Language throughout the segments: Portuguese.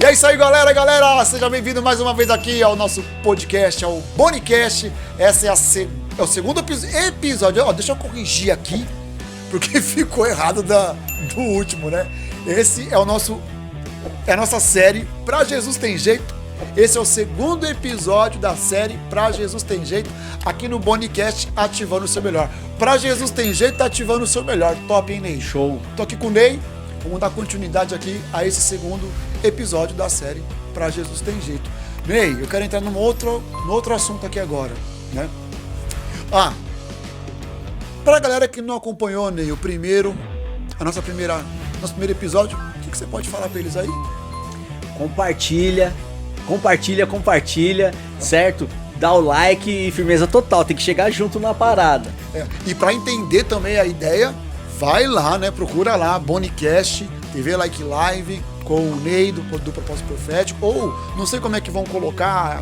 E é isso aí, galera, seja bem-vindo mais uma vez aqui ao nosso podcast, ao Bonicast. Esse é o segundo episódio. Ó, deixa eu corrigir aqui, porque ficou errado do último, né? Esse é a nossa série Pra Jesus Tem Jeito. Esse é o segundo episódio da série Pra Jesus Tem Jeito, aqui no Bonicast, ativando o seu melhor. Pra Jesus Tem Jeito, tá ativando o seu melhor. Top, hein, Ney? Show. Tô aqui com o Ney. Vamos dar continuidade aqui a esse segundo episódio da série Pra Jesus Tem Jeito. Ney, eu quero entrar no outro assunto aqui agora, né? Pra galera que não acompanhou, Ney, nosso primeiro episódio, o que você pode falar pra eles aí? Compartilha, certo? Dá o like e firmeza total, tem que chegar junto na parada. E pra entender também a ideia, vai lá, né? Procura lá, Bonicast, TV Like Live, com o Ney do Propósito Profético, ou não sei como é que vão colocar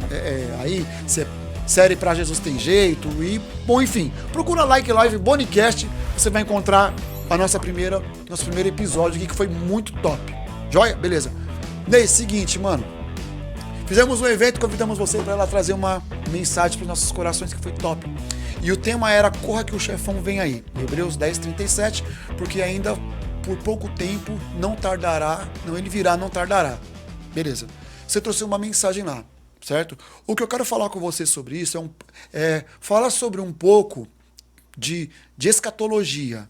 aí, se é série Pra Jesus Tem Jeito, e, bom, enfim, procura Like Live, Bonicast, você vai encontrar nosso primeiro episódio aqui, que foi muito top. Joia? Beleza. Ney, seguinte, mano, fizemos um evento, convidamos você para ela trazer uma mensagem para os nossos corações, que foi top. E o tema era Corra que o Chefão Vem Aí, Hebreus 10:37, porque ainda por pouco tempo não tardará, ele virá, não tardará. Beleza. Você trouxe uma mensagem lá, certo? O que eu quero falar com você sobre isso falar sobre um pouco de escatologia,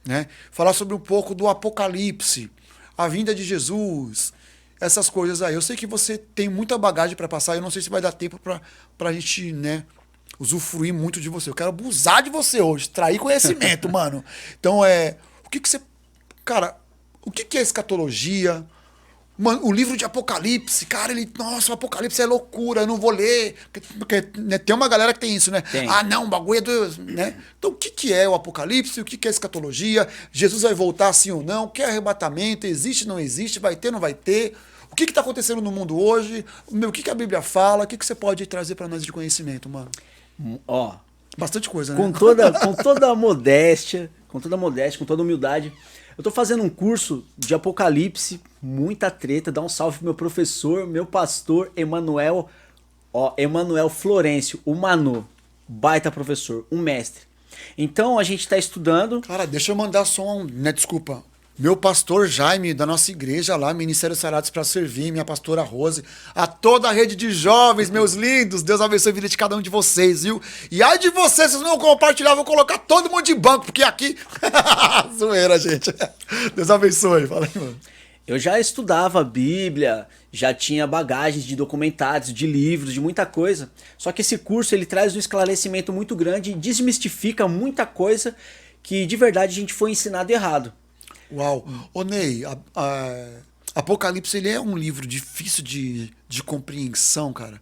né? Falar sobre um pouco do Apocalipse, a vinda de Jesus, essas coisas aí. Eu sei que você tem muita bagagem para passar, eu não sei se vai dar tempo pra gente, né, usufruir muito de você. Eu quero abusar de você hoje, extrair conhecimento, mano. Então, o que você... Cara, o que é escatologia? Mano, o livro de Apocalipse, cara, nossa, o Apocalipse é loucura, eu não vou ler. Porque né, tem uma galera que tem isso, né? Tem. Ah, não, o bagulho é do... Né? Então, o que é o Apocalipse? O que é escatologia? Jesus vai voltar sim ou não? O que é arrebatamento? Existe, não existe? Vai ter, não vai ter? O que está acontecendo no mundo hoje? O que a Bíblia fala? O que você pode trazer para nós de conhecimento, mano? Ó, bastante coisa, né? com toda a modéstia, com toda a humildade, eu tô fazendo um curso de Apocalipse, muita treta. Dá um salve pro meu professor, meu pastor, Emanuel Florencio, o Manu, baita professor, um mestre. Então a gente tá estudando. Cara, deixa eu mandar só desculpa. Meu pastor Jaime, da nossa igreja lá, Ministério Sarados para Servir, minha pastora Rose, a toda a rede de jovens, meus lindos, Deus abençoe a vida de cada um de vocês, viu? E ai de vocês, se vocês não compartilhar, vou colocar todo mundo de banco, porque aqui... Zoeira, gente. Deus abençoe, fala aí, mano. Eu já estudava a Bíblia, já tinha bagagens de documentários, de livros, de muita coisa. Só que esse curso, ele traz um esclarecimento muito grande e desmistifica muita coisa que, de verdade, a gente foi ensinado errado. Uau. Ô Ney, Apocalipse, ele é um livro difícil de compreensão, cara.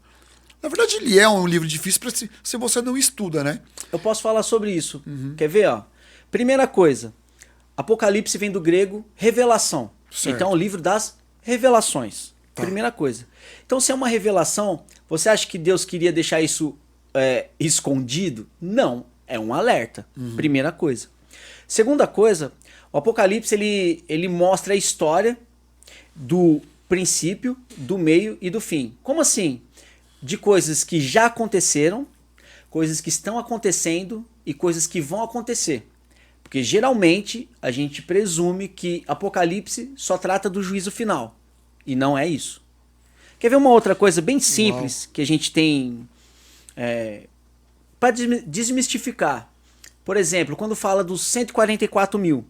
Na verdade, ele é um livro difícil se você não estuda, né? Eu posso falar sobre isso. Quer ver, ó? Primeira coisa, Apocalipse vem do grego revelação. Certo. Então é o livro das revelações. Tá. Primeira coisa. Então, se é uma revelação, você acha que Deus queria deixar isso escondido? Não, é um alerta. Primeira coisa. Segunda coisa, o Apocalipse ele mostra a história do princípio, do meio e do fim. Como assim? De coisas que já aconteceram, coisas que estão acontecendo e coisas que vão acontecer. Porque geralmente a gente presume que Apocalipse só trata do juízo final. E não é isso. Quer ver uma outra coisa bem simples que a gente tem para desmistificar? Por exemplo, quando fala dos 144 mil,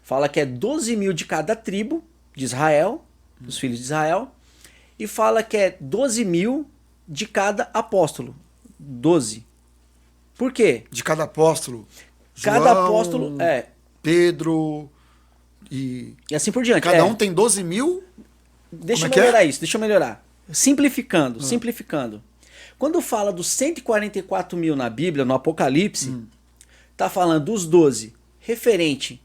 fala que é 12 mil de cada tribo de Israel, dos filhos de Israel, e fala que é 12 mil de cada apóstolo. 12. Por quê? De cada apóstolo. Cada João, apóstolo Pedro e assim por diante. Cada um tem 12 mil? Deixa eu Como é que melhorar isso, deixa eu melhorar. Simplificando. Quando fala dos 144 mil na Bíblia, no Apocalipse, tá falando dos 12 referente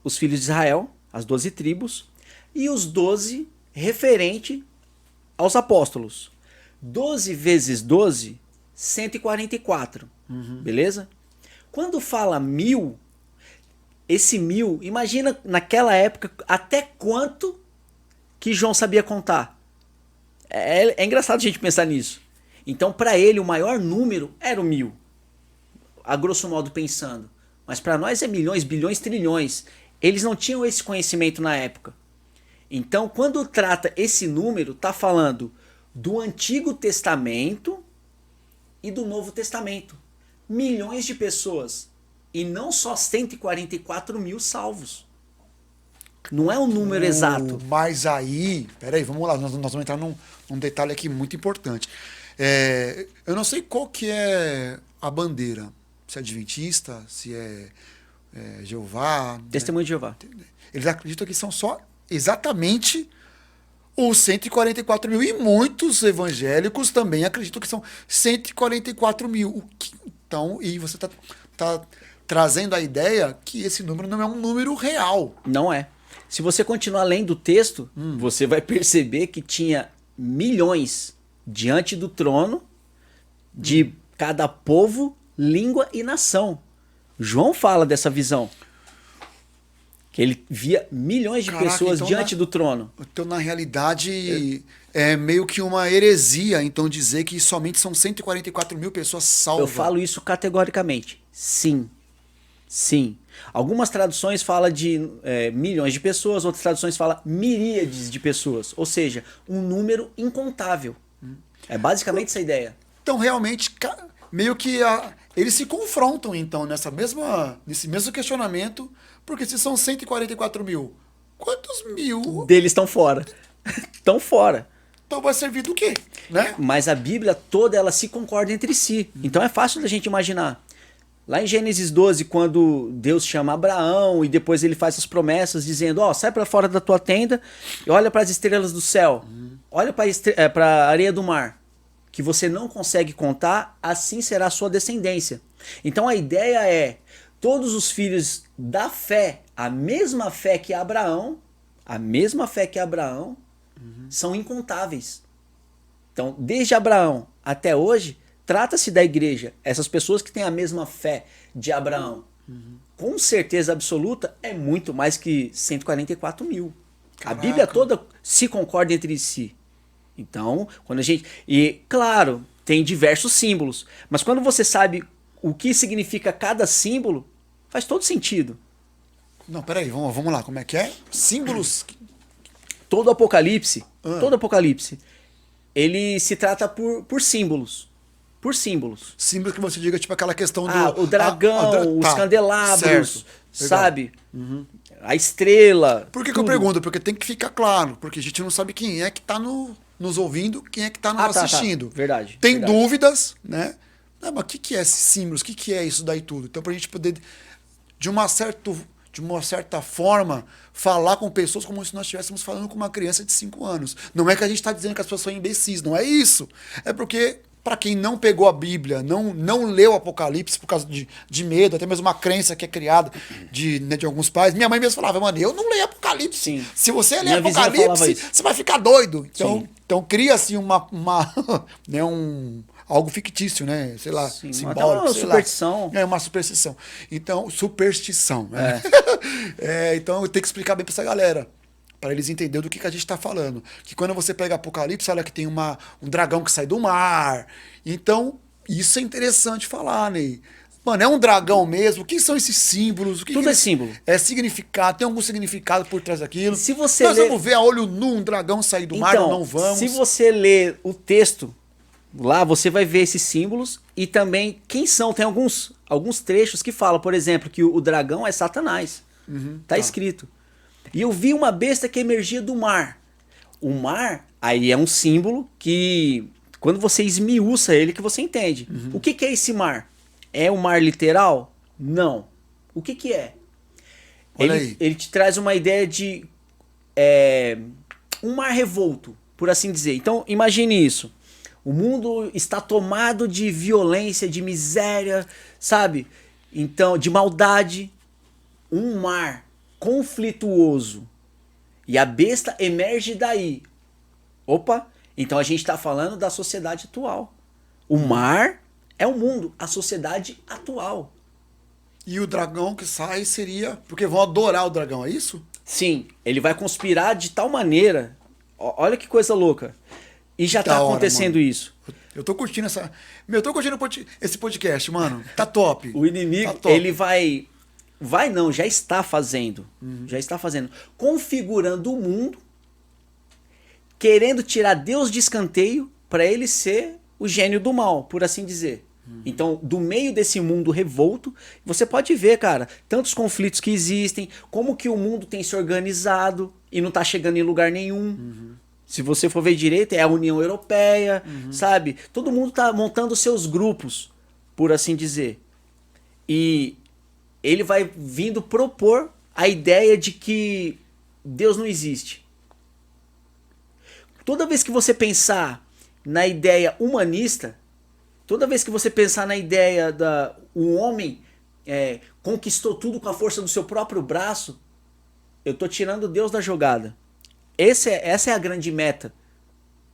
os filhos de Israel, as 12 tribos, e os 12 referente aos apóstolos. 12 vezes 12, 144. Beleza? Quando fala 1000, esse 1000, imagina naquela época até quanto que João sabia contar. É engraçado a gente pensar nisso. Então, para ele, o maior número era o 1000. A grosso modo pensando. Mas para nós é milhões, bilhões, trilhões. Eles não tinham esse conhecimento na época. Então, quando trata esse número, tá falando do Antigo Testamento e do Novo Testamento. Milhões de pessoas. E não só 144 mil salvos. Não é um número exato. Mas aí, peraí, vamos lá, nós vamos entrar num detalhe aqui muito importante. Eu não sei qual que é a bandeira. Se é adventista, se é Jeová. Testemunho de Jeová. Eles acreditam que são só exatamente os 144 mil. E muitos evangélicos também acreditam que são 144 mil. Então, e você está trazendo a ideia que esse número não é um número real. Não é. Se você continuar lendo o texto, você vai perceber que tinha milhões diante do trono de cada povo, língua e nação. João fala dessa visão. Que ele via milhões de pessoas então diante do trono. Então, na realidade, é meio que uma heresia, então, dizer que somente são 144 mil pessoas salvas. Eu falo isso categoricamente. Sim. Sim. Algumas traduções falam de milhões de pessoas, outras traduções falam miríades de pessoas. Ou seja, um número incontável. É basicamente essa ideia. Então, realmente, meio que eles se confrontam, então, nesse mesmo questionamento, porque se são 144 mil, quantos mil deles estão fora? Estão fora. Então vai servir do quê? Né? Mas a Bíblia toda ela se concorda entre si. Então é fácil da gente imaginar. Lá em Gênesis 12, quando Deus chama Abraão e depois ele faz as promessas dizendo, sai para fora da tua tenda e olha para as estrelas do céu, olha para a areia do mar, que você não consegue contar, assim será a sua descendência. Então a ideia é, todos os filhos da fé, a mesma fé que Abraão, são incontáveis. Então, desde Abraão até hoje, trata-se da igreja, essas pessoas que têm a mesma fé de Abraão. Com certeza absoluta, é muito mais que 144 mil. Caraca. A Bíblia toda se concorda entre si. Então, quando a gente... E, claro, tem diversos símbolos. Mas quando você sabe o que significa cada símbolo, faz todo sentido. Não, peraí, vamos lá, como é que é? Símbolos... Todo Apocalipse, ele se trata por símbolos. Por símbolos. Símbolos que você diga, tipo aquela questão do... o dragão, os candelabros, sabe? A estrela. Por que eu pergunto? Porque tem que ficar claro, porque a gente não sabe quem é que está nos ouvindo, quem é que está nos assistindo. Tá. Verdade. Tem dúvidas, né? Não, mas o que é esses símbolos? O que é isso daí tudo? Então, para a gente poder, de uma certa forma, falar com pessoas como se nós estivéssemos falando com uma criança de 5 anos. Não é que a gente está dizendo que as pessoas são imbecis, não é isso. É porque, para quem não pegou a Bíblia, não leu o Apocalipse por causa de medo, até mesmo uma crença que é criada de alguns pais. Minha mãe mesmo falava, mano, eu não leio Apocalipse. Sim. Se você ler Apocalipse, você vai ficar doido. Então cria-se algo fictício, né? Sei lá, simbólico. Uma superstição. Uma superstição. Então, superstição. Né? Então, eu tenho que explicar bem para essa galera, para eles entenderem do que a gente está falando. Que quando você pega Apocalipse, olha que tem um dragão que sai do mar. Então, isso é interessante falar, Ney. Mano, é um dragão mesmo? O que são esses símbolos? Tudo é símbolo. É significado, tem algum significado por trás daquilo? Se você Nós vamos ver a olho nu um dragão sair do mar ou não vamos? Se você ler o texto, lá você vai ver esses símbolos e também quem são. Tem alguns trechos que falam, por exemplo, que o dragão é Satanás. Tá escrito. E eu vi uma besta que emergia do mar. O mar, aí é um símbolo que, quando você esmiuça ele, que você entende. O que é esse mar? É o mar literal? Não. O que é? Ele te traz uma ideia de um mar revolto, por assim dizer. Então, imagine isso. O mundo está tomado de violência, de miséria, sabe? Então, de maldade. Um mar conflituoso. E a besta emerge daí. Opa! Então a gente está falando da sociedade atual. O mar é o mundo, a sociedade atual. E o dragão que sai seria... Porque vão adorar o dragão, é isso? Sim, ele vai conspirar de tal maneira. Olha que coisa louca. E já tá acontecendo isso. Eu tô curtindo essa... Meu, eu tô curtindo esse podcast, mano. Tá top. O inimigo, tá top. ele vai... Vai não, já está fazendo. Já está fazendo. Configurando o mundo, querendo tirar Deus de escanteio para ele ser o gênio do mal, por assim dizer. Então, do meio desse mundo revolto, você pode ver, cara, tantos conflitos que existem, como que o mundo tem se organizado e não tá chegando em lugar nenhum. Se você for ver direito, é a União Europeia, sabe? Todo mundo tá montando seus grupos, por assim dizer. E ele vai vindo propor a ideia de que Deus não existe. Toda vez que você pensar na ideia humanista, toda vez que você pensar na ideia da o homem conquistou tudo com a força do seu próprio braço, eu tô tirando Deus da jogada. Essa é a grande meta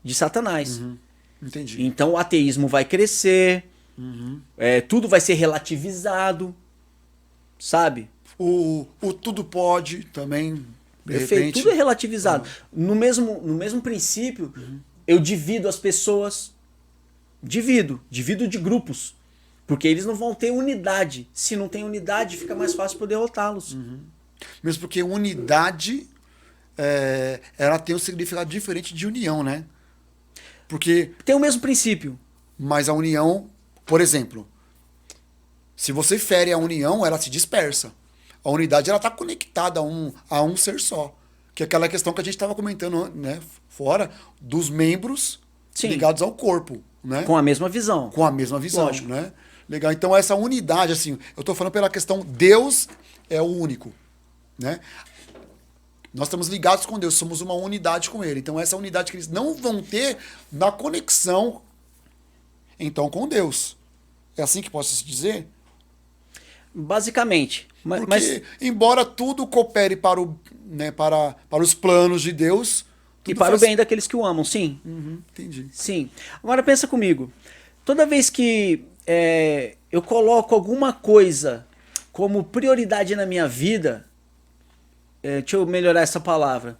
de Satanás. Entendi. Então o ateísmo vai crescer, tudo vai ser relativizado, sabe? O tudo pode também, de Perfeito, repente... tudo é relativizado. No mesmo princípio, eu divido as pessoas, divido de grupos, porque eles não vão ter unidade. Se não tem unidade, fica mais fácil para derrotá-los. Mesmo porque unidade, ela tem um significado diferente de união, né? Porque... Tem o mesmo princípio. Mas a união, por exemplo, se você fere a união, ela se dispersa. A unidade, ela está conectada a um ser só. Que é aquela questão que a gente estava comentando, né, fora, dos membros ligados ao corpo, né? Com a mesma visão. Com a mesma visão, Lógico. né? Legal. Então essa unidade, assim, eu estou falando pela questão Deus é o único, né? Nós estamos ligados com Deus, somos uma unidade com Ele. Então essa unidade que eles não vão ter na conexão, então, com Deus. É assim que posso se dizer? Basicamente. Porque, embora tudo coopere para, para os planos de Deus... E para o bem daqueles que o amam, sim. Entendi. Sim. Agora pensa comigo. Toda vez que eu coloco alguma coisa como prioridade na minha vida... deixa eu melhorar essa palavra.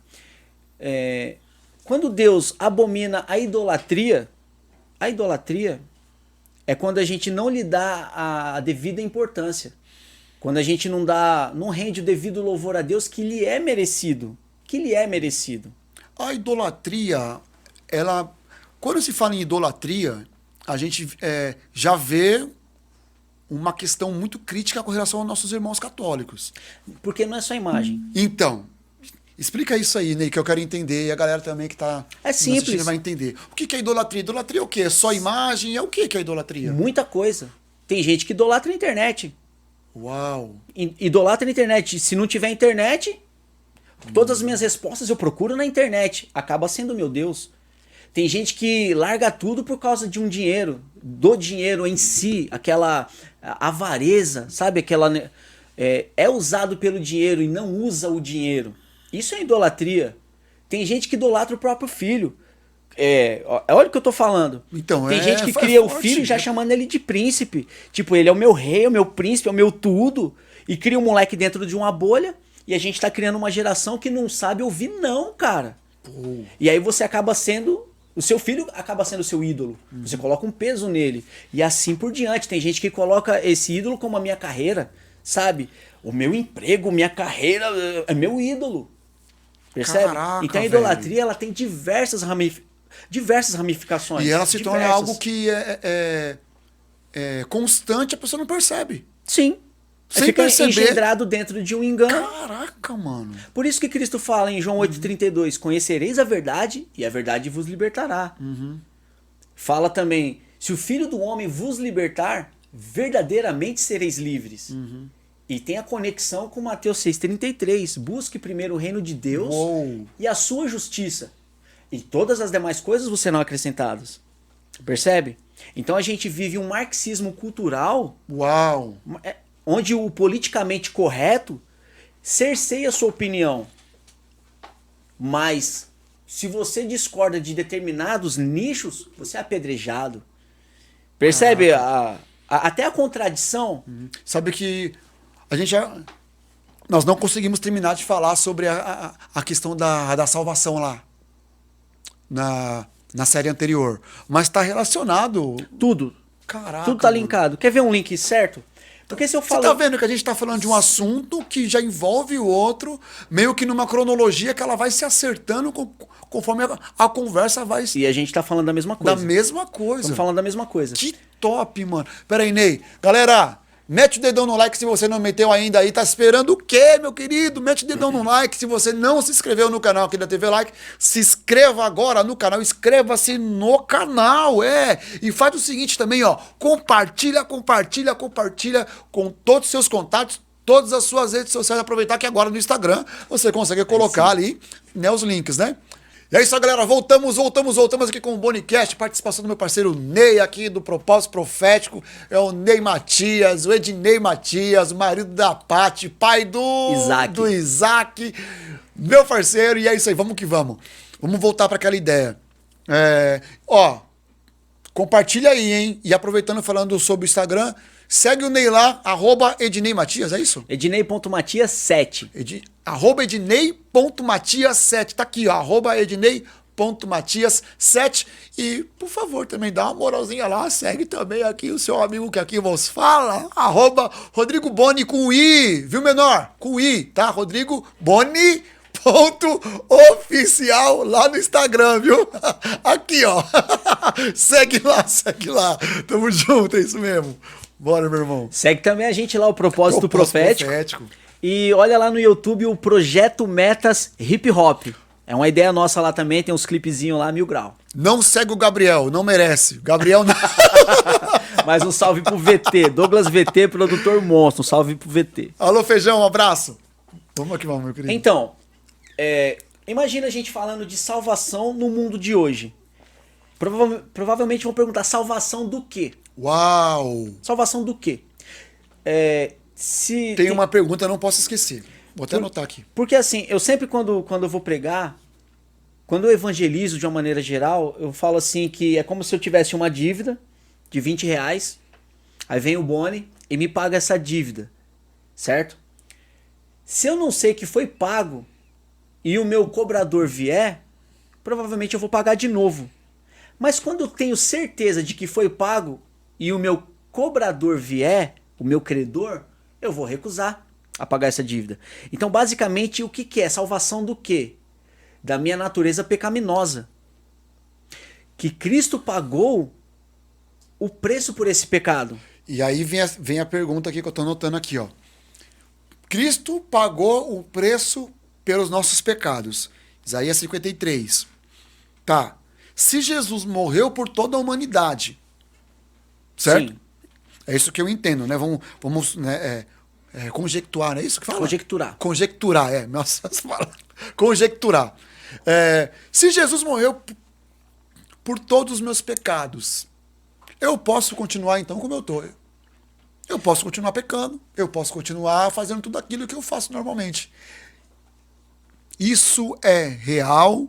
Quando Deus abomina a idolatria é quando a gente não lhe dá a devida importância. Quando a gente não rende o devido louvor a Deus que lhe é merecido. A idolatria, ela... Quando se fala em idolatria, a gente já vê uma questão muito crítica com relação aos nossos irmãos católicos. Porque não é só imagem. Então, explica isso aí, Ney, que eu quero entender, e a galera também que está simples. vai entender. O que é idolatria? Idolatria é o quê? É só imagem? É o que é idolatria? Muita coisa. Tem gente que idolatra a internet. Uau! Idolatra na internet. Se não tiver internet, todas as minhas respostas eu procuro na internet. Acaba sendo meu Deus. Tem gente que larga tudo por causa de um dinheiro. Do dinheiro em si. Aquela avareza, sabe? Aquela... é usado pelo dinheiro e não usa o dinheiro. Isso é idolatria. Tem gente que idolatra o próprio filho. Olha o que eu tô falando. Então, tem gente que cria o filho já chamando ele de príncipe. Tipo, ele é o meu rei, é o meu príncipe, é o meu tudo. E cria um moleque dentro de uma bolha. E a gente tá criando uma geração que não sabe ouvir não, cara. Pô. E aí você acaba sendo... O seu filho acaba sendo o seu ídolo. Você coloca um peso nele. E assim por diante. Tem gente que coloca esse ídolo como a minha carreira. Sabe? O meu emprego, minha carreira é meu ídolo. Percebe? Caraca, então a idolatria ela tem diversas ramificações. E ela se torna algo que é constante, a pessoa não percebe. Sim. Sem fica perceber. engendrado dentro de um engano. Caraca, mano. Por isso que Cristo fala em João 8,32, conhecereis a verdade e a verdade vos libertará. Fala também, se o Filho do Homem vos libertar, verdadeiramente sereis livres. E tem a conexão com Mateus 6,33. Busque primeiro o reino de Deus e a sua justiça. E todas as demais coisas vos serão acrescentadas. Percebe? Então a gente vive um marxismo cultural. Uau! Onde o politicamente correto cerceia a sua opinião. Mas se você discorda de determinados nichos, você é apedrejado. Percebe até a contradição? Sabe que a gente já... Nós não conseguimos terminar de falar sobre a questão da salvação lá. Na série anterior. Mas está relacionado. Tudo. Caraca. Tudo tá linkado. Quer ver um link certo? Porque se eu falo... Você tá vendo que a gente tá falando de um assunto que já envolve o outro, meio que numa cronologia que ela vai se acertando conforme a conversa vai... E a gente tá falando da mesma coisa. Da mesma coisa. Estamos falando da mesma coisa. Que top, mano. Pera aí, Ney. Galera, mete o dedão no like se você não meteu ainda aí. Tá esperando o quê, meu querido? Mete o dedão no like. Se você não se inscreveu no canal aqui da TV Like, se inscreva agora no canal. Inscreva-se no canal, E faz o seguinte também, ó. Compartilha com todos os seus contatos, todas as suas redes sociais. Aproveitar que agora no Instagram você consegue colocar ali, né, os links, né? E é isso aí, galera. Voltamos aqui com o Bonicast. Participação do meu parceiro Ney aqui do Propósito Profético. É o Ney Matias, o Ednei Matias, o marido da Paty, pai do Isaac, meu parceiro. E é isso aí, vamos que vamos. Vamos voltar para aquela ideia. Compartilha aí, hein? E aproveitando, falando sobre o Instagram, segue o Ney lá, @Ednei Matias, é isso? Ednei.matias7. @Ednei.matias7. Tá aqui, ó. @Ednei.matias7. E, por favor, também dá uma moralzinha lá. Segue também aqui o seu amigo que aqui vos fala. @Rodrigo Boni com I. Viu, menor? Com I, tá? Rodrigo Boni. .oficial lá no Instagram, viu? Aqui, ó. Segue lá. Tamo junto, é isso mesmo. Bora, meu irmão. Segue também a gente lá, o Propósito Profético. E olha lá no YouTube o Projeto Metas Hip Hop. É uma ideia nossa lá também, tem uns clipezinhos lá, 1000 grau. Não segue o Gabriel, não merece. Gabriel não... Mas um salve pro VT, Douglas VT, produtor monstro, um salve pro VT. Alô, Feijão, um abraço. Vamos aqui, meu querido. Então, imagina a gente falando de salvação no mundo de hoje. Provavelmente vão perguntar, salvação do quê? Uau! Salvação do quê? Tem uma pergunta, eu não posso esquecer. Vou até anotar aqui. Porque assim, eu sempre quando eu vou pregar, quando eu evangelizo de uma maneira geral, eu falo assim que é como se eu tivesse uma dívida de R$20, aí vem o Boni e me paga essa dívida, certo? Se eu não sei que foi pago e o meu cobrador vier, provavelmente eu vou pagar de novo. Mas quando eu tenho certeza de que foi pago e o meu cobrador vier, o meu credor, eu vou recusar a pagar essa dívida. Então, basicamente, o que é? Salvação do quê? Da minha natureza pecaminosa. Que Cristo pagou o preço por esse pecado. E aí vem a pergunta aqui que eu tô anotando aqui, ó. Cristo pagou o preço pelos nossos pecados. Isaías 53. Tá. Se Jesus morreu por toda a humanidade, certo? Sim. É isso que eu entendo, né? Vamos né, conjecturar, não é isso que fala? Conjecturar, nossa, conjecturar. Se Jesus morreu por todos os meus pecados, eu posso continuar então como eu tô. Eu posso continuar pecando, eu posso continuar fazendo tudo aquilo que eu faço normalmente. Isso é real?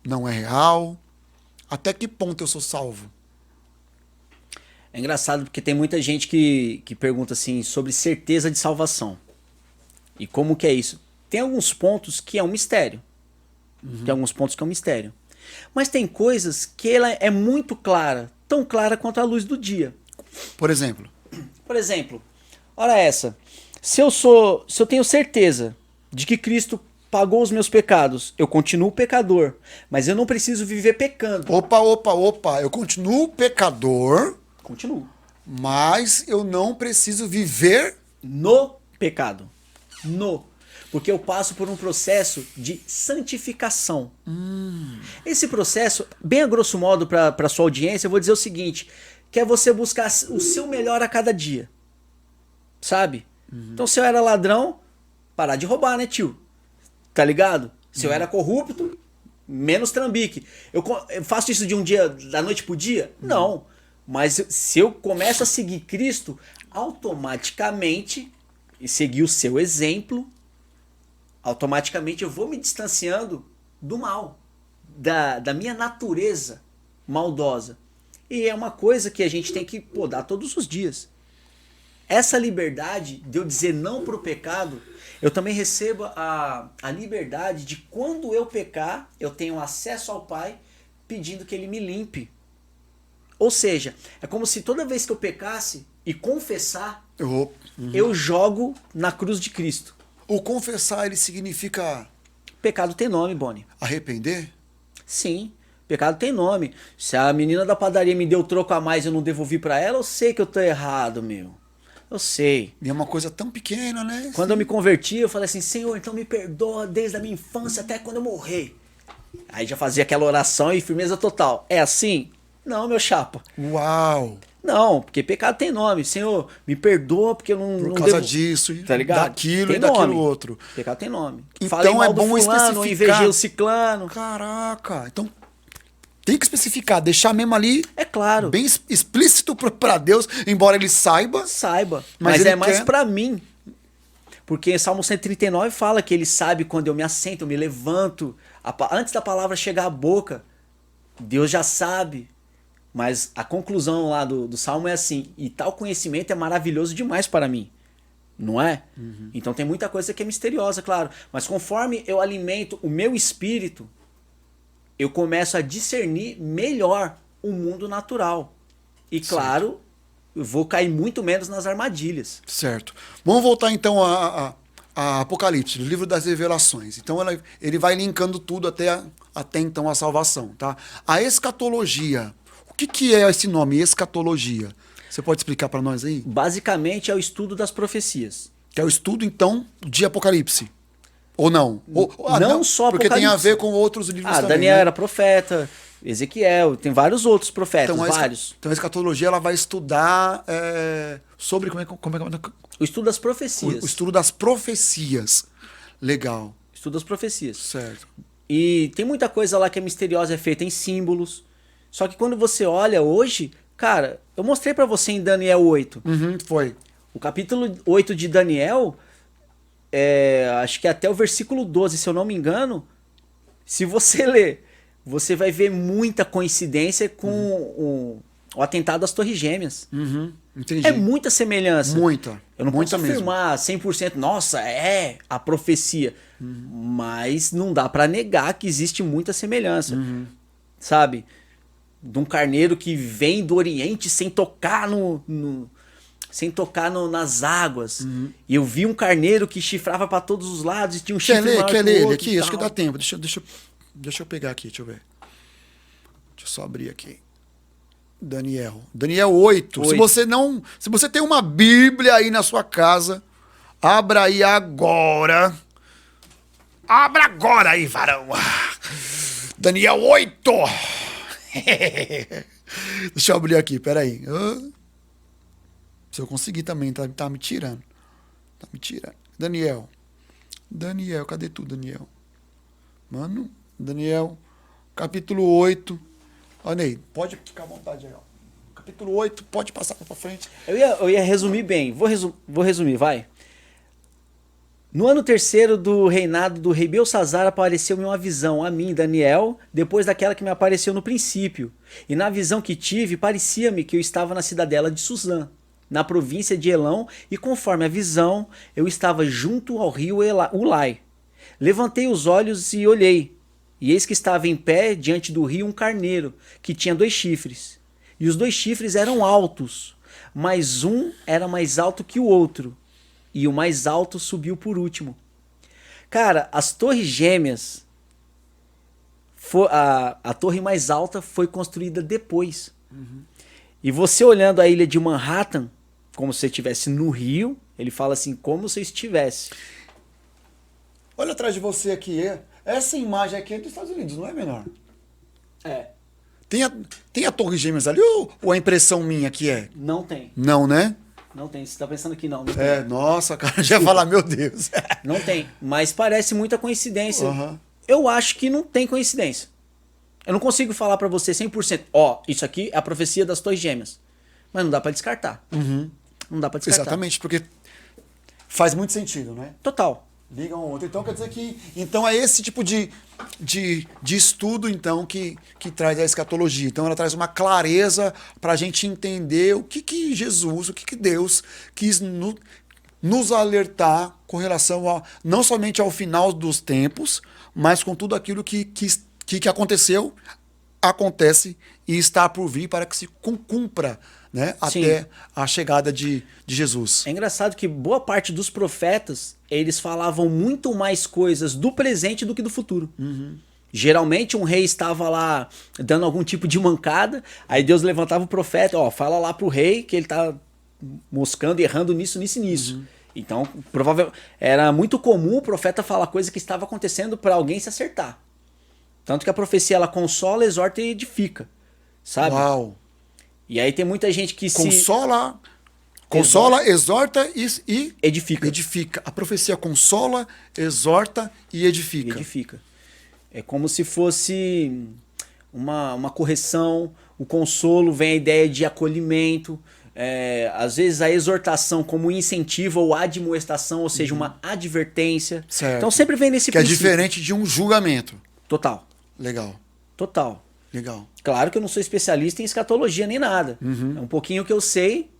Não é real? Até que ponto eu sou salvo? É engraçado porque tem muita gente que pergunta assim sobre certeza de salvação. E como que é isso? Tem alguns pontos que é um mistério. Tem alguns pontos que é um mistério. Mas tem coisas que ela é muito clara, tão clara quanto a luz do dia. Por exemplo? Por exemplo, olha essa. Se eu tenho certeza de que Cristo pagou os meus pecados, eu continuo pecador, mas eu não preciso viver pecando. Opa, eu continuo pecador. Continuo. Mas eu não preciso viver no pecado. Porque eu passo por um processo de santificação. Esse processo, bem a grosso modo para sua audiência, eu vou dizer o seguinte, que é você buscar o seu melhor a cada dia. Sabe? Então se eu era ladrão, parar de roubar, né, tio? Tá ligado? Se eu era corrupto, menos trambique. Eu faço isso de um dia, da noite pro dia? Não. Mas se eu começo a seguir Cristo, automaticamente, e seguir o seu exemplo, automaticamente eu vou me distanciando do mal, da minha natureza maldosa. E é uma coisa que a gente tem que podar todos os dias. essa liberdade de eu dizer não pro pecado, eu também recebo a liberdade de quando eu pecar, eu tenho acesso ao Pai pedindo que Ele me limpe. Ou seja, é como se toda vez que eu pecasse e confessar, eu jogo na cruz de Cristo. O confessar, ele significa... Pecado tem nome, Boni. Arrepender? Sim, pecado tem nome. Se a menina da padaria me deu troco a mais e eu não devolvi pra ela, eu sei que eu tô errado, meu. Eu sei. E é uma coisa tão pequena, né? Quando eu me converti, eu falei assim, Senhor, então me perdoa desde a minha infância até quando eu morrer. Aí já fazia aquela oração e firmeza total. É assim? Não, meu chapa. Uau! Não, porque pecado tem nome. Senhor, me perdoa porque eu não... Por causa disso, tá ligado? daquilo tem e daquilo nome. outro. Pecado tem nome. Então Falei mal é do bom fulano, especificar. invejei o ciclano. Caraca, então tem que especificar, deixar mesmo ali É claro. bem explícito pra Deus, embora ele saiba. Saiba. Mas Mas ele é mais quer- pra mim. Porque Salmo 139 fala que ele sabe quando eu me assento, eu me levanto. Antes da palavra chegar à boca, Deus já sabe. Mas a conclusão lá do Salmo é assim, e tal conhecimento é maravilhoso demais para mim. Não é? Então tem muita coisa que é misteriosa, claro. Mas conforme eu alimento o meu espírito, eu começo a discernir melhor o mundo natural. E claro, eu vou cair muito menos nas armadilhas. Certo. Vamos voltar então a Apocalipse, o livro das revelações. Então ele vai linkando tudo até então a salvação, tá? A escatologia. O que é esse nome, escatologia? Você pode explicar para nós aí? Basicamente é o estudo das profecias. Que é o estudo, então, de Apocalipse. Ou não? Não só porque tem a Apocalipse. ver com outros livros também, Daniel né? era profeta, Ezequiel, tem vários outros profetas, vários. Então a escatologia ela vai estudar sobre como é O estudo das profecias. o estudo das profecias. Legal, Estudo das profecias. certo. E tem muita coisa lá que é misteriosa, é feita em símbolos. Só que quando você olha hoje, cara, eu mostrei pra você em Daniel 8. Uhum, foi. O capítulo 8 de Daniel, acho que até o versículo 12, se eu não me engano, se você ler, você vai ver muita coincidência com o atentado às Torres Gêmeas. Uhum, entendi. É muita semelhança. Muita. Eu não muita posso mesmo. afirmar 100%, nossa, é a profecia. Mas não dá pra negar que existe muita semelhança. Sabe? De um carneiro que vem do Oriente sem tocar nas águas. E eu vi um carneiro que chifrava pra todos os lados e tinha um Quer chifre ler? maior Quer que o ler ele outro aqui? e Acho que tal. dá tempo. Deixa eu pegar aqui, deixa eu ver. Deixa eu só abrir aqui. Daniel 8. Se você tem uma Bíblia aí na sua casa, abra aí agora. Abra agora aí, varão. Daniel 8. Deixa eu abrir aqui, peraí. Se eu conseguir também, tá me tirando. Tá me tirando. Daniel, cadê tu, Daniel? Mano, Daniel, capítulo 8. Olha aí, pode ficar à vontade aí, ó. Capítulo 8, pode passar pra frente. Eu ia resumir bem. Vou resumir, vai. No ano 3º do reinado do rei Belsazar apareceu-me uma visão a mim, Daniel, depois daquela que me apareceu no princípio. E na visão que tive, parecia-me que eu estava na cidadela de Suzã, na província de Elão, e conforme a visão, eu estava junto ao rio Ulai. Levantei os olhos e olhei, e eis que estava em pé diante do rio um carneiro, que tinha 2 chifres. E os 2 chifres eram altos, mas um era mais alto que o outro. E o mais alto subiu por último. Cara, as Torres Gêmeas, a torre mais alta foi construída depois. E você olhando a ilha de Manhattan, como se você estivesse no Rio, ele fala assim, como se eu estivesse. Olha atrás de você aqui. Essa imagem aqui é dos Estados Unidos, não é, menor? É. Tem a Torre Gêmeas ali ou a impressão minha que é? Não tem. Não, né? Não tem. Você tá pensando que não tem. Nossa, cara, já ia falar, meu Deus. Não tem. Mas parece muita coincidência. Uhum. Eu acho que não tem coincidência. Eu não consigo falar pra você 100%. Isso aqui é a profecia das Torres Gêmeas. Mas não dá pra descartar. Não dá pra descartar. Exatamente, porque faz muito sentido, né? Total. Ligam ao outro. Então quer dizer que. Então é esse tipo de estudo, então, que traz a escatologia. Então ela traz uma clareza para a gente entender o que Jesus, o que Deus quis nos alertar com relação não somente ao final dos tempos, mas com tudo aquilo que aconteceu, acontece e está por vir para que se cumpra, né, até a chegada de Jesus. É engraçado que boa parte dos profetas, eles falavam muito mais coisas do presente do que do futuro. Geralmente um rei estava lá dando algum tipo de mancada, aí Deus levantava o profeta, fala lá pro rei que ele tá moscando, errando nisso. Então, provavelmente, era muito comum o profeta falar coisa que estava acontecendo para alguém se acertar. Tanto que a profecia, ela consola, exorta e edifica, sabe? Uau! E aí tem muita gente que consola, exorta e edifica. A profecia consola, exorta e edifica. É como se fosse uma correção, o consolo vem a ideia de acolhimento, às vezes a exortação como incentivo ou admoestação, ou seja, uma advertência. Certo. Então sempre vem nesse princípio. Que é diferente de um julgamento. Total. Legal. Claro que eu não sou especialista em escatologia nem nada. É um pouquinho que eu sei,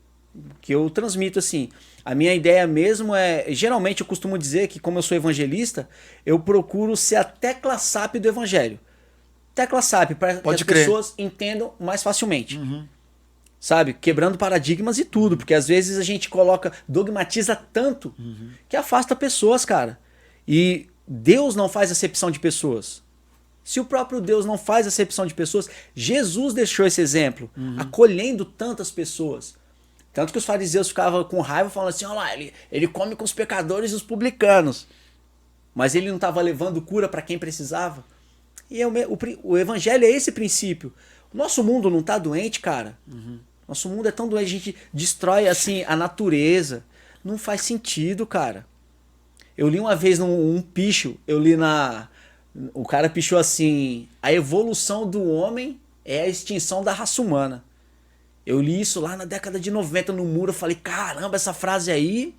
que eu transmito assim. A minha ideia mesmo geralmente eu costumo dizer que como eu sou evangelista, eu procuro ser a tecla SAP do evangelho. Tecla SAP, para que as pessoas entendam mais facilmente. Sabe? Quebrando paradigmas e tudo, porque às vezes a gente dogmatiza tanto que afasta pessoas, cara. E Deus não faz acepção de pessoas. Se o próprio Deus não faz acepção de pessoas, Jesus deixou esse exemplo, acolhendo tantas pessoas. Tanto que os fariseus ficavam com raiva, falando assim, olha lá, ele come com os pecadores e os publicanos. Mas ele não estava levando cura para quem precisava. E o evangelho é esse princípio. O nosso mundo não está doente, cara. Nosso mundo é tão doente, a gente destrói assim a natureza. Não faz sentido, cara. Eu li uma vez um picho, o cara pichou assim, a evolução do homem é a extinção da raça humana. Eu li isso lá na década de 90 no muro, eu falei, caramba, essa frase aí,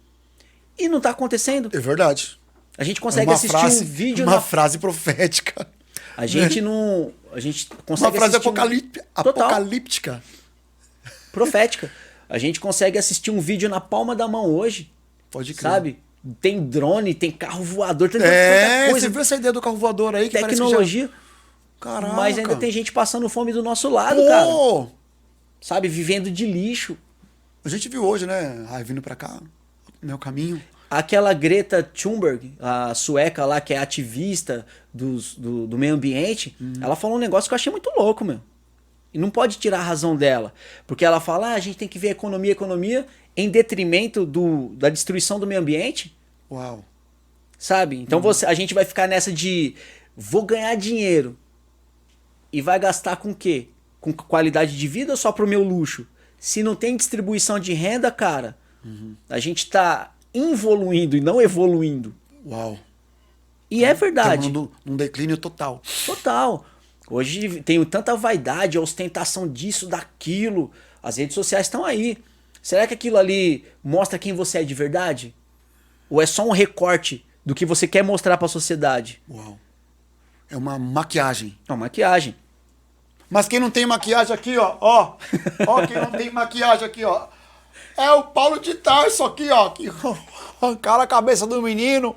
e não tá acontecendo. É verdade. A gente consegue assistir um vídeo... Uma frase profética. A gente não... A gente consegue uma frase apocalíptica. Profética. A gente consegue assistir um vídeo na palma da mão hoje. Pode crer. Sabe? Tem drone, tem carro voador, tem tanta coisa. Você viu essa ideia do carro voador aí? Que tecnologia. Caraca. Mas ainda tem gente passando fome do nosso lado, cara. Sabe? Vivendo de lixo. A gente viu hoje, né? Vindo pra cá, meu caminho. Aquela Greta Thunberg, a sueca lá, que é ativista do meio ambiente, ela falou um negócio que eu achei muito louco, meu. E não pode tirar a razão dela. Porque ela fala, a gente tem que ver economia, em detrimento da destruição do meio ambiente. Uau. Sabe? Então a gente vai ficar nessa de vou ganhar dinheiro e vai gastar com o quê? Com qualidade de vida ou só pro meu luxo? Se não tem distribuição de renda, cara, a gente tá involuindo e não evoluindo. Uau. E é verdade. Num declínio total. Total. Hoje tem tanta vaidade, ostentação disso, daquilo. As redes sociais estão aí. Será que aquilo ali mostra quem você é de verdade? Ou é só um recorte do que você quer mostrar para a sociedade? Uau. É uma maquiagem. É uma maquiagem. Mas quem não tem maquiagem aqui, ó, quem não tem maquiagem aqui, ó, é o Paulo de Tarso aqui, ó, que arrancaram a cabeça do menino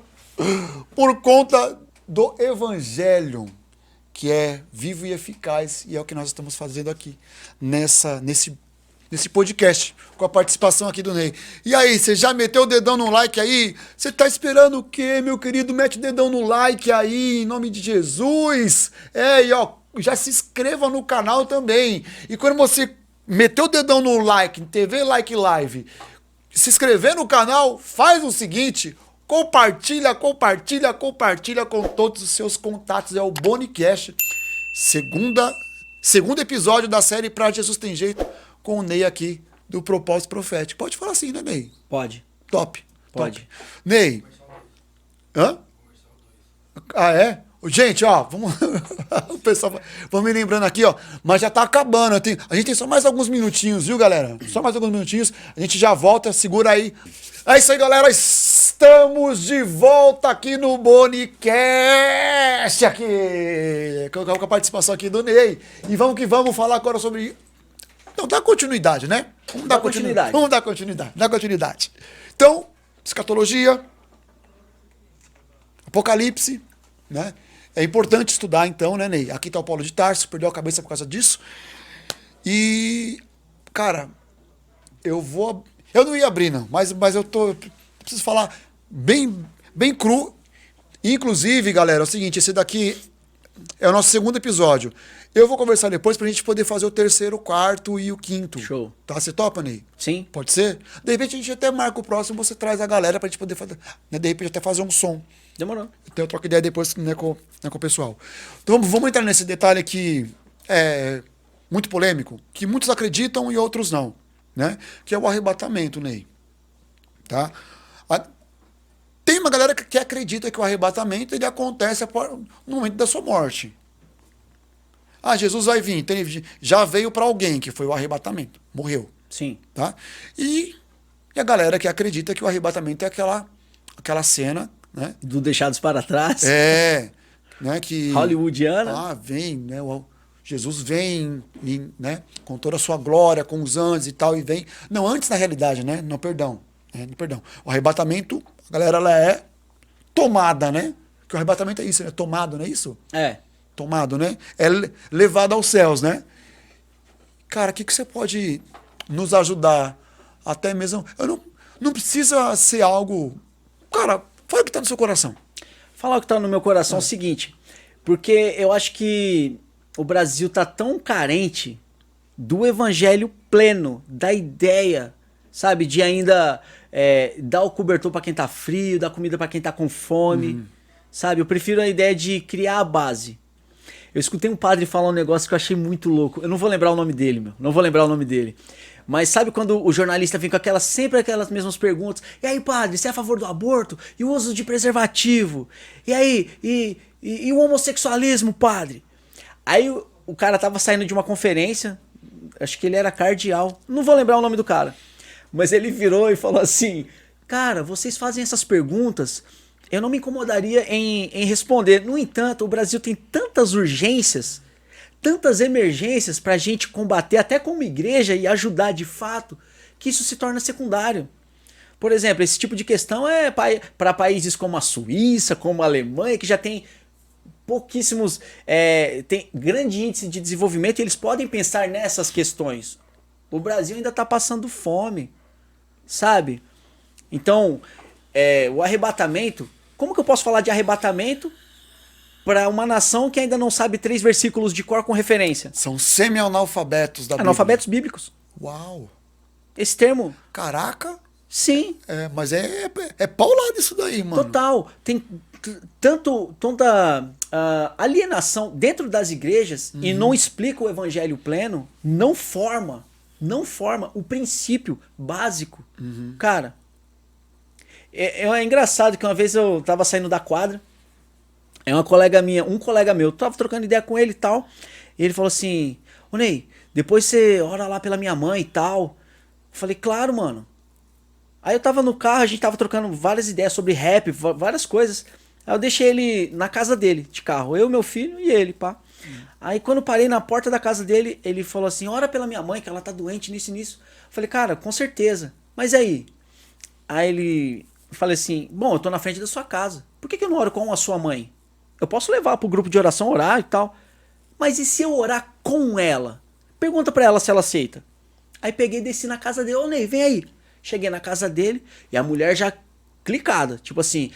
por conta do evangelho, que é vivo e eficaz, e é o que nós estamos fazendo aqui, nesse podcast, com a participação aqui do Ney. E aí, você já meteu o dedão no like aí? Você tá esperando o quê, meu querido? Mete o dedão no like aí, em nome de Jesus. E ó, já se inscreva no canal também. E quando você meteu o dedão no like, TV Like Live, se inscrever no canal, faz o seguinte, compartilha com todos os seus contatos. É o Bonicast, segundo episódio da série Pra Jesus Tem Jeito, com o Ney aqui do Propósito Profético. Pode falar assim, né, Ney? Pode. Top. Pode. Ney. Hã? É? Gente, ó, vamos... o pessoal, vamos me lembrando aqui, ó, mas já tá acabando. A gente tem só mais alguns minutinhos, viu, galera? Só mais alguns minutinhos. A gente já volta, segura aí. É isso aí, galera. Estamos de volta aqui no Bonicast, aqui com a participação aqui do Ney. E vamos que vamos falar agora sobre... Então, dá continuidade, né? Vamos dar continuidade. Vamos dar continuidade. Então, escatologia, Apocalipse, né? É importante estudar então, né, Ney? Aqui tá o Paulo de Tarso, perdeu a cabeça por causa disso. E, cara, eu não ia abrir, não, mas eu preciso falar bem cru. Inclusive, galera, é o seguinte, esse daqui é o nosso segundo episódio. Eu vou conversar depois pra gente poder fazer o terceiro, o quarto e o quinto. Show. Tá? Você topa, Ney? Sim. Pode ser? De repente a gente até marca o próximo, você traz a galera pra gente poder fazer, né, de repente até fazer um som. Demorou. Então eu troco ideia depois, né, com o pessoal. Então vamos entrar nesse detalhe aqui, muito polêmico, que muitos acreditam e outros não, né? Que é o arrebatamento, Ney. Tá? Tem uma galera que acredita que o arrebatamento ele acontece no momento da sua morte. Ah, Jesus vai vir. Já veio para alguém, que foi o arrebatamento. Morreu. Sim. Tá? E a galera que acredita que o arrebatamento é aquela cena, né? Do Deixados para Trás. Né? Que hollywoodiana. Vem, né? Jesus vem, né? Com toda a sua glória, com os anjos e tal, e vem. Não, antes na realidade, né? Não, perdão. Perdão. O arrebatamento, a galera, ela é tomada, né? Que o arrebatamento é isso, né? Tomado, não é isso? É. Tomado, né? É levado aos céus, né? Cara, o que você pode nos ajudar? Até mesmo... Não precisa ser algo... Cara, fala o que tá no seu coração. Falar o que tá no meu coração é o seguinte, porque eu acho que o Brasil tá tão carente do evangelho pleno, da ideia, sabe? De ainda dar o cobertor pra quem tá frio, dar comida pra quem tá com fome, sabe? Eu prefiro a ideia de criar a base. Eu escutei um padre falar um negócio que eu achei muito louco. Eu não vou lembrar o nome dele, meu. Não vou lembrar o nome dele. Mas sabe quando o jornalista vem com sempre aquelas mesmas perguntas? E aí, padre, você é a favor do aborto? E o uso de preservativo? E aí, e o homossexualismo, padre? Aí o cara tava saindo de uma conferência, acho que ele era cardeal, não vou lembrar o nome do cara. Mas ele virou e falou assim, cara, vocês fazem essas perguntas, eu não me incomodaria em responder. No entanto, o Brasil tem tantas urgências, tantas emergências pra gente combater até como igreja e ajudar de fato, que isso se torna secundário. Por exemplo, esse tipo de questão é para países como a Suíça, como a Alemanha, que já tem pouquíssimos, tem grande índice de desenvolvimento e eles podem pensar nessas questões. O Brasil ainda está passando fome, sabe? Então, o arrebatamento, como que eu posso falar de arrebatamento para uma nação que ainda não sabe 3 versículos de cor com referência? São semi-analfabetos da Bíblia. Analfabetos bíblicos. Uau! Esse termo... Caraca! Sim. Mas é paulado isso daí, mano. Total. Tem tanta alienação dentro das igrejas e não explica o evangelho pleno, não forma o princípio básico. Cara, é engraçado que uma vez eu tava saindo da quadra, um colega meu, tava trocando ideia com ele e tal, e ele falou assim, ô Ney, depois você ora lá pela minha mãe e tal. Eu falei, claro, mano. Aí eu tava no carro, a gente tava trocando várias ideias sobre rap, várias coisas. Aí eu deixei ele na casa dele, de carro. Eu, meu filho e ele, pá. Aí quando eu parei na porta da casa dele, ele falou assim, ora pela minha mãe, que ela tá doente nisso e nisso. Eu falei, cara, com certeza. Mas aí? Aí eu falei assim, bom, eu tô na frente da sua casa. Por que eu não oro com a sua mãe? Eu posso levar pro grupo de oração, orar e tal. Mas e se eu orar com ela? Pergunta pra ela se ela aceita. Aí peguei e desci na casa dele. Ô Ney, vem aí. Cheguei na casa dele e a mulher já clicada. Tipo assim,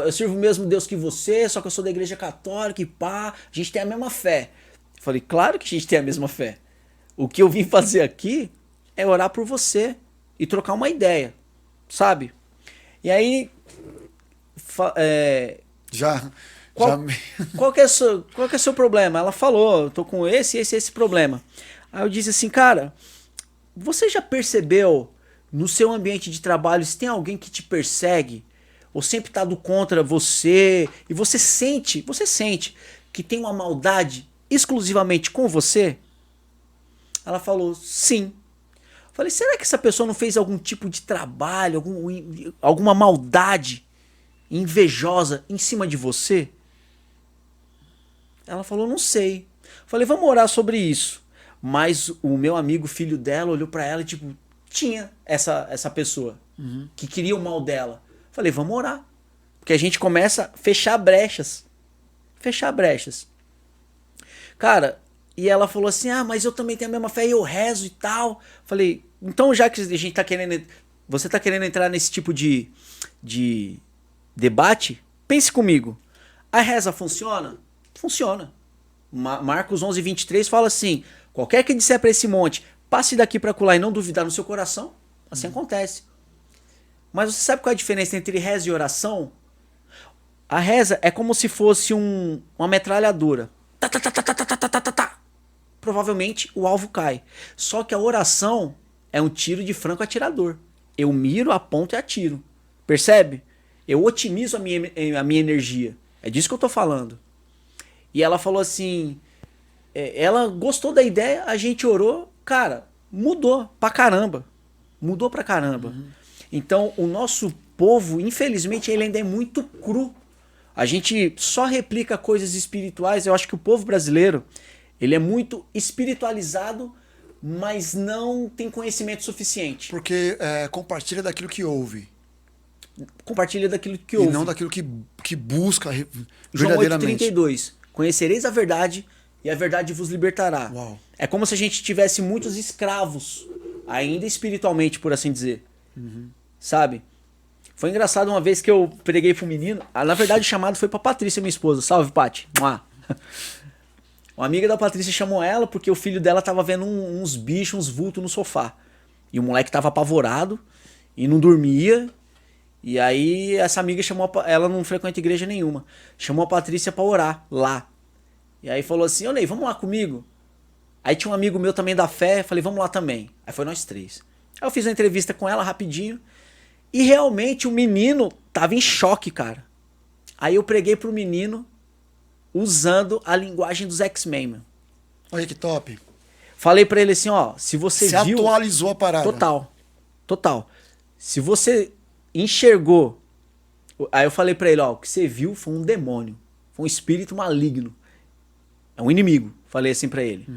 eu sirvo o mesmo Deus que você, só que eu sou da igreja católica e pá, a gente tem a mesma fé. Eu falei, claro que a gente tem a mesma fé. O que eu vim fazer aqui é orar por você e trocar uma ideia, sabe? E aí... Qual que é o seu problema? Ela falou, eu tô com esse problema. Aí eu disse assim, cara, você já percebeu no seu ambiente de trabalho se tem alguém que te persegue ou sempre tá do contra você e você sente que tem uma maldade exclusivamente com você? Ela falou, sim. Eu falei, será que essa pessoa não fez algum tipo de trabalho, alguma maldade invejosa em cima de você? Ela falou, não sei. Falei, vamos orar sobre isso. Mas o meu amigo, filho dela, olhou pra ela e tipo, tinha essa pessoa que queria o mal dela. Falei, vamos orar. Porque a gente começa a fechar brechas. Fechar brechas. Cara, e ela falou assim, mas eu também tenho a mesma fé e eu rezo e tal. Falei, então já que a gente tá querendo... Você tá querendo entrar nesse tipo de debate? Pense comigo. A reza funciona? Funciona. Marcos 11:23 fala assim, qualquer que disser para esse monte, passe daqui para acolá e não duvidar no seu coração, assim acontece. Mas você sabe qual é a diferença entre reza e oração? A reza é como se fosse uma metralhadora. Tá, tá, tá, tá, tá, tá, tá, tá, tá. Provavelmente o alvo cai. Só que a oração é um tiro de franco atirador. Eu miro, aponto e atiro. Percebe? Eu otimizo a minha energia. É disso que eu tô falando. E ela falou assim, ela gostou da ideia, a gente orou, cara, mudou pra caramba. Mudou pra caramba. Então, o nosso povo, infelizmente, ele ainda é muito cru. A gente só replica coisas espirituais. Eu acho que o povo brasileiro, ele é muito espiritualizado, mas não tem conhecimento suficiente. Porque compartilha daquilo que ouve. Compartilha daquilo que ouve. E não daquilo que busca João verdadeiramente. 8,32. Conhecereis a verdade e a verdade vos libertará. Uau. É como se a gente tivesse muitos escravos, ainda espiritualmente, por assim dizer. Sabe? Foi engraçado uma vez que eu preguei pro menino. Na verdade, o chamado foi pra Patrícia, minha esposa. Salve, Paty. Uma amiga da Patrícia chamou ela porque o filho dela tava vendo uns bichos, uns vultos no sofá. E o moleque tava apavorado e não dormia. E aí essa amiga chamou, ela não frequenta igreja nenhuma, chamou a Patrícia pra orar lá. E aí falou assim, ô Ney, vamos lá comigo? Aí tinha um amigo meu também da fé, falei, vamos lá também. Aí foi nós três. Aí eu fiz uma entrevista com ela rapidinho. E realmente o menino tava em choque, cara. Aí eu preguei pro menino usando a linguagem dos X-Men, mano. Olha que top. Falei pra ele assim, ó, se você viu... Você atualizou a parada. Total. Se você enxergou... Aí eu falei pra ele, ó, o que você viu foi um demônio. Foi um espírito maligno. É um inimigo. Falei assim pra ele.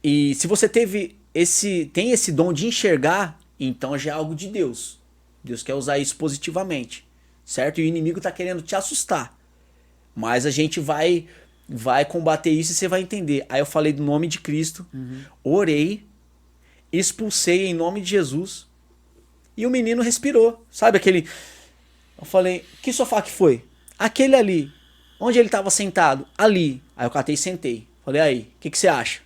E se você tem esse dom de enxergar, então já é algo de Deus. Deus quer usar isso positivamente. Certo? E o inimigo tá querendo te assustar. Mas a gente vai combater isso e você vai entender. Aí eu falei do nome de Cristo, orei, expulsei em nome de Jesus e o menino respirou. Sabe aquele... Eu falei, que sofá que foi? Aquele ali. Onde ele estava sentado? Ali. Aí eu catei e sentei. Falei, aí, o que você acha?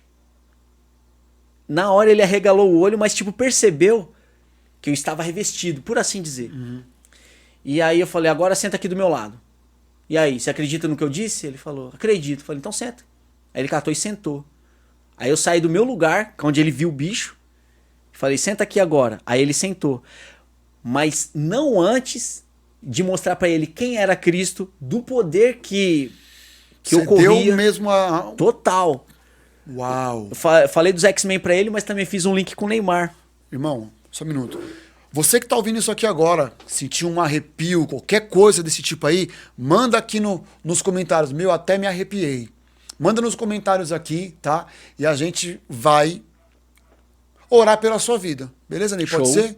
Na hora ele arregalou o olho, mas tipo percebeu que eu estava revestido, por assim dizer. E aí eu falei, agora senta aqui do meu lado. E aí, você acredita no que eu disse? Ele falou, acredito. Eu falei, então senta. Aí ele catou e sentou. Aí eu saí do meu lugar, onde ele viu o bicho. Falei, senta aqui agora. Aí ele sentou. Mas não antes de mostrar pra ele quem era Cristo, do poder que ocorria. Deu mesmo a... Total. Uau. Eu falei dos X-Men pra ele, mas também fiz um link com o Neymar. Irmão, só um minuto. Você que tá ouvindo isso aqui agora, sentiu um arrepio, qualquer coisa desse tipo aí, manda aqui nos comentários. Meu, até me arrepiei. Manda nos comentários aqui, tá? E a gente vai orar pela sua vida. Beleza, Ney? Pode ser?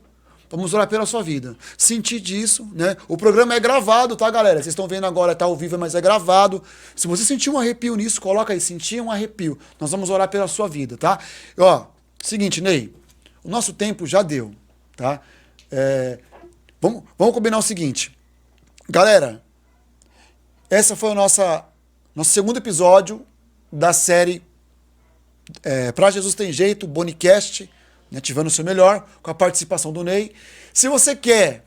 Vamos orar pela sua vida. Sentir disso, né? O programa é gravado, tá, galera? Vocês estão vendo agora, tá ao vivo, mas é gravado. Se você sentir um arrepio nisso, coloca aí, sentir um arrepio. Nós vamos orar pela sua vida, tá? Ó, seguinte, Ney, o nosso tempo já deu, tá? Vamos combinar o seguinte. Galera, essa foi o nosso segundo episódio da série Pra Jesus Tem Jeito, Bonicast, né, ativando o seu melhor, com a participação do Ney. Se você quer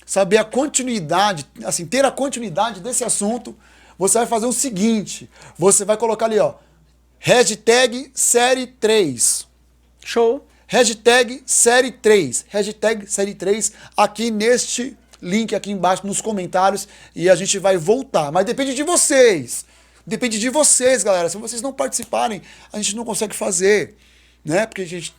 saber a continuidade, assim, ter a continuidade desse assunto, você vai fazer o seguinte, você vai colocar ali, ó, hashtag série 3. Show. Hashtag série 3. Hashtag série 3 aqui neste link aqui embaixo nos comentários e a gente vai voltar. Mas depende de vocês. Depende de vocês, galera. Se vocês não participarem, a gente não consegue fazer, né? Porque a gente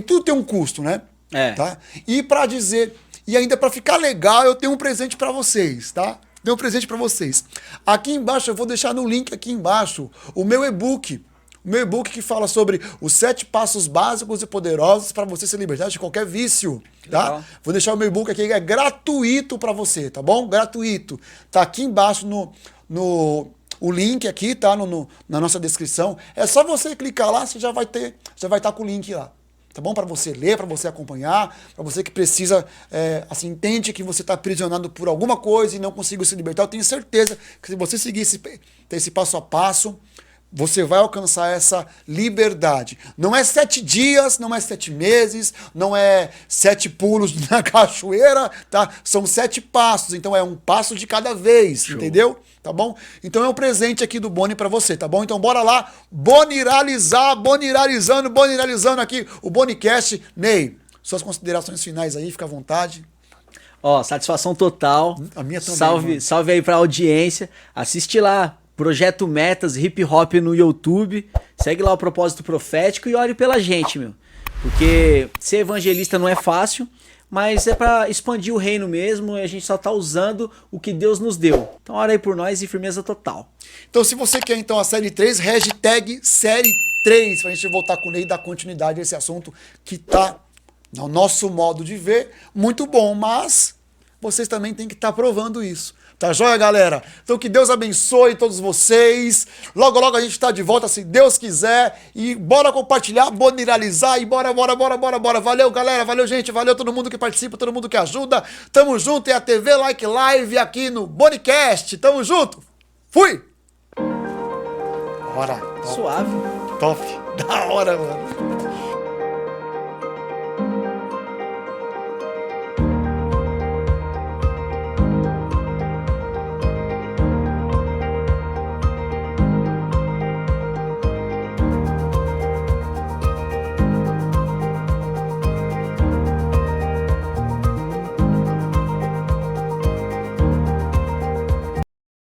tudo tem um custo, né? É. Tá? E para dizer E ainda para ficar legal, eu tenho um presente para vocês, tá? Tenho um presente para vocês. Aqui embaixo, eu vou deixar no link aqui embaixo o meu e-book. O meu e-book que fala sobre os 7 passos básicos e poderosos para você se libertar de qualquer vício, tá? Legal. Vou deixar o meu e-book aqui, é gratuito para você, tá bom? Gratuito. Tá aqui embaixo o link aqui, tá? Na nossa descrição. É só você clicar lá, você já vai estar com o link lá. Tá bom? Para você ler, para você acompanhar, para você que precisa, assim, entende que você está aprisionado por alguma coisa e não conseguiu se libertar. Eu tenho certeza que se você seguir esse passo a passo, você vai alcançar essa liberdade. Não é 7 dias, não é 7 meses, não é 7 pulos na cachoeira, tá? São 7 passos, então é um passo de cada vez, Show. entendeu? Tá bom? Então é um presente aqui do Boni pra você, tá bom? Então bora lá, boniralizando aqui o Bonicast. Ney, suas considerações finais aí, fica à vontade. Ó, satisfação total. A minha também, Salve aí pra audiência. Assiste lá, Projeto Metas Hip Hop no YouTube. Segue lá o Propósito Profético e ore pela gente, meu. Porque ser evangelista não é fácil, mas é pra expandir o reino mesmo e a gente só tá usando o que Deus nos deu. Então ora aí por nós e firmeza total. Então se você quer então a série 3, hashtag série 3, pra gente voltar com o Ney e dar continuidade a esse assunto que tá no nosso modo de ver, muito bom, mas vocês também têm que estar provando isso. Tá joia, galera? Então que Deus abençoe todos vocês. Logo, logo a gente tá de volta, se Deus quiser. E bora compartilhar, boniralizar e bora. Valeu, galera. Valeu, gente. Valeu todo mundo que participa, todo mundo que ajuda. Tamo junto. É a TV Like Live aqui no Bonicast. Tamo junto. Fui! Bora. Suave. Top. Da hora, mano.